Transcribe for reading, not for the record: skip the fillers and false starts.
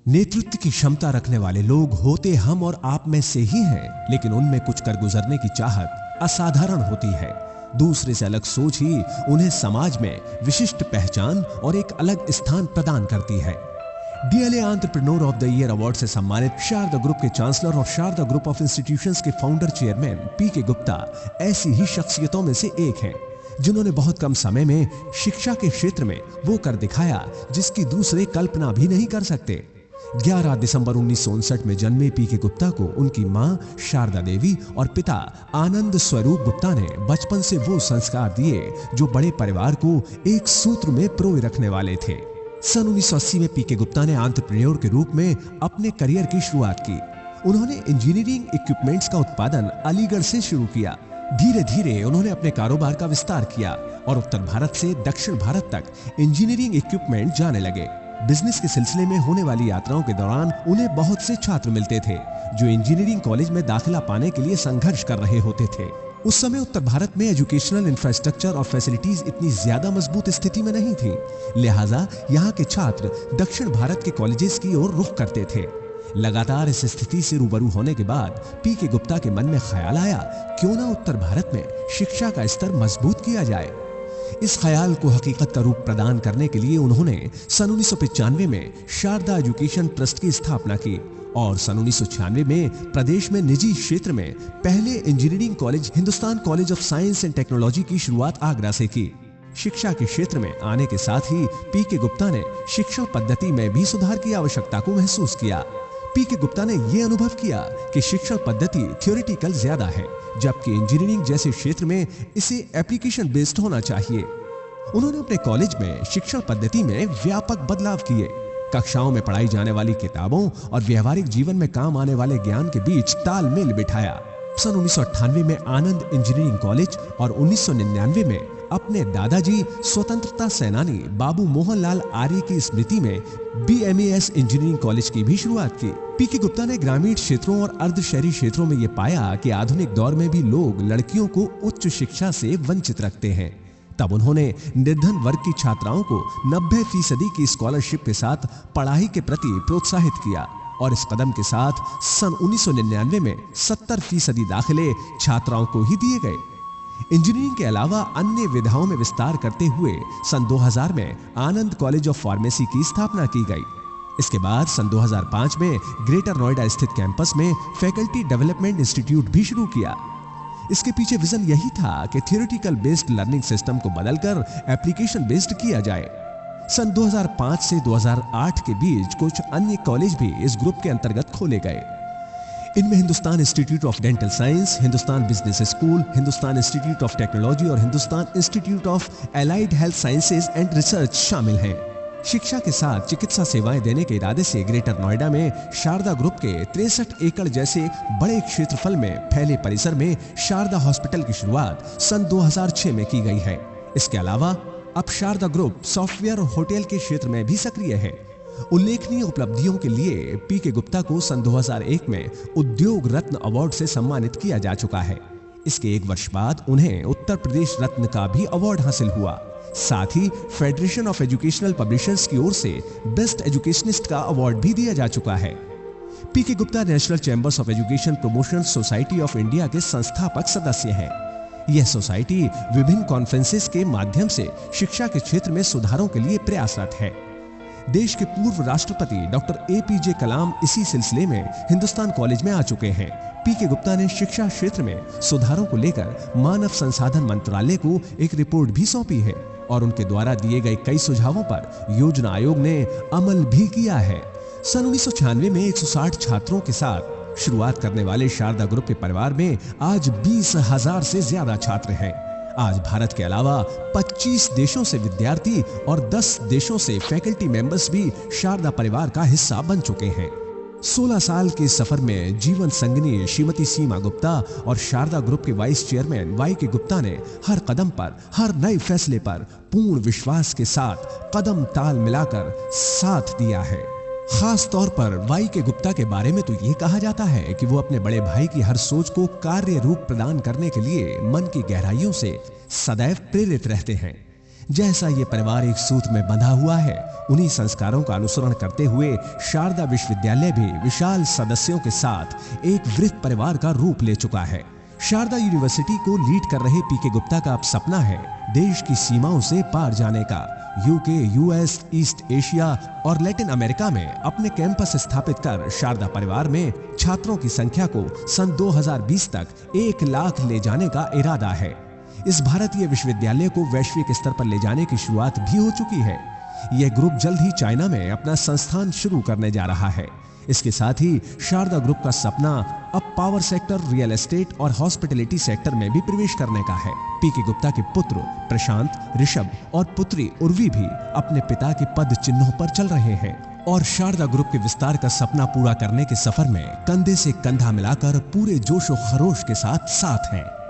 नेतृत्व की क्षमता रखने वाले लोग होते हम और आप में से ही हैं, लेकिन उनमें कुछ कर गुजरने की चाहत असाधारण होती है। दूसरे से अलग सोच ही उन्हें समाज में विशिष्ट पहचान और एक अलग स्थान प्रदान करती है। DLA entrepreneur of the year award से सम्मानित शारदा ग्रुप के चांसलर और शारदा ग्रुप ऑफ इंस्टीट्यूशंस के फाउंडर चेयरमैन पीके गुप्ता ऐसी ही शख्सियतों में से एक हैं, जिन्होंने बहुत कम समय में शिक्षा के क्षेत्र में वो कर दिखाया जिसकी दूसरे कल्पना भी नहीं कर सकते। 11 दिसंबर 1959 में जन्मे पीके गुप्ता को उनकी मां शारदा देवी और पिता आनंद स्वरूप गुप्ता ने बचपन से वो संस्कार दिए जो बड़े परिवार को एक सूत्र में पिरोए रखने वाले थे। सन 1980 में पीके गुप्ता ने एंटरप्रेन्योर के रूप में अपने करियर की शुरुआत की। उन्होंने इंजीनियरिंग इक्विपमेंट्स का उत्पादन अलीगढ़ से शुरू किया। धीरे धीरे उन्होंने अपने कारोबार का विस्तार किया और उत्तर भारत से दक्षिण भारत तक इंजीनियरिंग इक्विपमेंट जाने लगे। बिजनेस के सिलसिले में होने वाली यात्राओं के दौरान उन्हें बहुत से छात्र मिलते थे जो इंजीनियरिंग कॉलेज में दाखिला पाने के लिए संघर्ष कर रहे होते थे। उस समय उत्तर भारत में एजुकेशनल इंफ्रास्ट्रक्चर और फैसिलिटीज इतनी ज्यादा मजबूत स्थिति में नहीं थी, लिहाजा यहाँ के छात्र दक्षिण भारत के कॉलेजेस की ओर रुख करते थे। लगातार इस स्थिति से रूबरू होने के बाद पीके गुप्ता के मन में ख्याल आया, क्यों ना उत्तर भारत में शिक्षा का स्तर मजबूत किया जाए। इस ख्याल को हकीकत का रूप प्रदान करने के लिए उन्होंने सन 1995 में शारदा एजुकेशन ट्रस्ट की स्थापना की और सन 1996 में प्रदेश में निजी क्षेत्र में पहले engineering college Hindustan college of science and technology की शुरुआत आगरा से की। शिक्षा के क्षेत्र में आने के साथ ही पीके गुप्ता ने शिक्षा पद्धति में भी सुधार की आवश्यकता को महसूस किया। पीके गुप्ता ने यह अनुभव किया कि शिक्षा पद्धति थ्योरेटिकल ज्यादा है, जबकि इंजीनियरिंग जैसे क्षेत्र में इसे एप्लीकेशन बेस्ड होना चाहिए। उन्होंने अपने कॉलेज में शिक्षा पद्धति में व्यापक बदलाव किए। कक्षाओं में पढ़ाई जाने वाली किताबों और व्यवहारिक जीवन में काम आने वाले ज्ञान के बीच तालमेल बिठाया। सन 1998 में आनंद इंजीनियरिंग कॉलेज और 1999 में अपने दादाजी स्वतंत्रता सेनानी बाबू मोहनलाल आर्य की स्मृति में BMAS इंजीनियरिंग कॉलेज की भी शुरुआत की। पीके गुप्ता ने ग्रामीण क्षेत्रों और अर्ध शहरी क्षेत्रों में यह पाया कि आधुनिक दौर में भी लोग लड़कियों को उच्च शिक्षा से वंचित रखते हैं। तब उन्होंने निर्धन वर्ग की छात्राओं को 90% की स्कॉलरशिप के साथ पढ़ाई के प्रति प्रोत्साहित किया और इस कदम के साथ सन 1999 में 70% दाखिले छात्राओं को ही दिए गए। इंजीनियरिंग के अलावा अन्य विधाओं में विस्तार करते हुए सन 2000 में आनंद कॉलेज ऑफ फार्मेसी की स्थापना की गई। इसके बाद सन 2005 में ग्रेटर नोएडा स्थित कैंपस में फैकल्टी डेवलपमेंट इंस्टीट्यूट भी शुरू किया। इसके पीछे विजन यही था कि थियोरेटिकल बेस्ड लर्निंग सिस्टम को बदलकर एप्लीकेशन बेस्ड किया जाए। सन 2005 से 2008 के बीच कुछ अन्य कॉलेज भी इस ग्रुप के अंतर्गत खोले गए। इनमें Hindustan institute of dental science, Hindustan business school, Hindustan institute of technology और Hindustan institute of allied health sciences and research शामिल हैं। शिक्षा के साथ चिकित्सा सेवाएं देने के इरादे से ग्रेटर नोएडा में शारदा ग्रुप के 63 एकड़ जैसे बड़े क्षेत्रफल में फैले परिसर में शारदा हॉस्पिटल की शुरुआत सन 2006 में की गई है। इसके अलावा अब शारदा ग्रुप सॉफ्टवेयर और होटल के क्षेत्र में भी सक्रिय है। उल्लेखनीय उपलब्धियों के लिए पीके गुप्ता को सन 2001 में उद्योग रत्न अवार्ड से सम्मानित किया जा चुका है। इसके एक वर्ष बाद उन्हें उत्तर प्रदेश रत्न का भी अवार्ड हासिल हुआ। साथ ही फेडरेशन ऑफ एजुकेशनल पब्लिशर्स की ओर से बेस्ट एजुकेशनिस्ट का अवार्ड भी दिया जा चुका है। PK Gupta national chambers of education promotion society of India के संस्थापक सदस्य हैं। यह सोसाइटी विभिन्न कॉन्फ्रेंसेस के माध्यम से शिक्षा के क्षेत्र में सुधारों के लिए प्रयासरत है। देश के पूर्व राष्ट्रपति डॉक्टर APJ कलाम इसी सिलसिले में हिंदुस्तान कॉलेज में आ चुके हैं। पीके गुप्ता ने शिक्षा क्षेत्र में सुधारों को लेकर मानव संसाधन मंत्रालय को एक रिपोर्ट भी सौंपी है और उनके द्वारा दिए गए कई सुझावों पर योजना आयोग ने अमल भी किया है। सन 1996 में 160 छात्रों के साथ शुरुआत करने वाले शारदा ग्रुप के परिवार में आज 20,000 से ज्यादा छात्र हैं। आज भारत के अलावा 25 देशों से विद्यार्थी और 10 देशों से फैकल्टी मेंबर्स भी शारदा परिवार का हिस्सा बन चुके हैं। 16 साल के सफर में जीवन संगिनी श्रीमती सीमा गुप्ता और शारदा ग्रुप के वाइस चेयरमैन YK गुप्ता ने हर कदम पर, हर नए फैसले पर पूर्ण विश्वास के साथ कदम ताल मिलाकर साथ दिया है। खास तौर पर YK गुप्ता के बारे में तो ये कहा जाता है कि वो अपने बड़े भाई की हर सोच को कार्य रूप प्रदान करने के लिए मन की गहराइयों से सदैव प्रेरित रहते हैं। जैसा ये परिवार एक सूत्र में बंधा हुआ है, उन्हीं संस्कारों का अनुसरण करते हुए शारदा विश्वविद्यालय भी विशाल सदस्यों के साथ एक वृहद परिवार का रूप ले चुका है। शारदा यूनिवर्सिटी को लीड कर रहे पीके गुप्ता का अब सपना है देश की सीमाओं से पार जाने का। यूके, यूएस, ईस्ट एशिया और लैटिन अमेरिका में अपने कैंपस स्थापित कर शारदा परिवार में छात्रों की संख्या को सन 2020 तक 1 लाख ले जाने का इरादा है। इस भारतीय विश्वविद्यालय को वैश्विक स्तर पर ले जाने की शुरुआत भी हो चुकी है। यह ग्रुप जल्द ही चाइना में अपना संस्थान शुरू करने जा रहा है। इसके साथ ही शारदा ग्रुप का सपना अब पावर सेक्टर, रियल एस्टेट और हॉस्पिटैलिटी सेक्टर में भी प्रवेश करने का है। पीके गुप्ता के पुत्र प्रशांत, ऋषभ और पुत्री उर्वी भी अपने पिता के पद चिन्हों पर चल रहे हैं और शारदा ग्रुप के विस्तार का सपना पूरा करने के सफर में कंधे से कंधा मिलाकर पूरे जोश और खरोश के साथ हैं।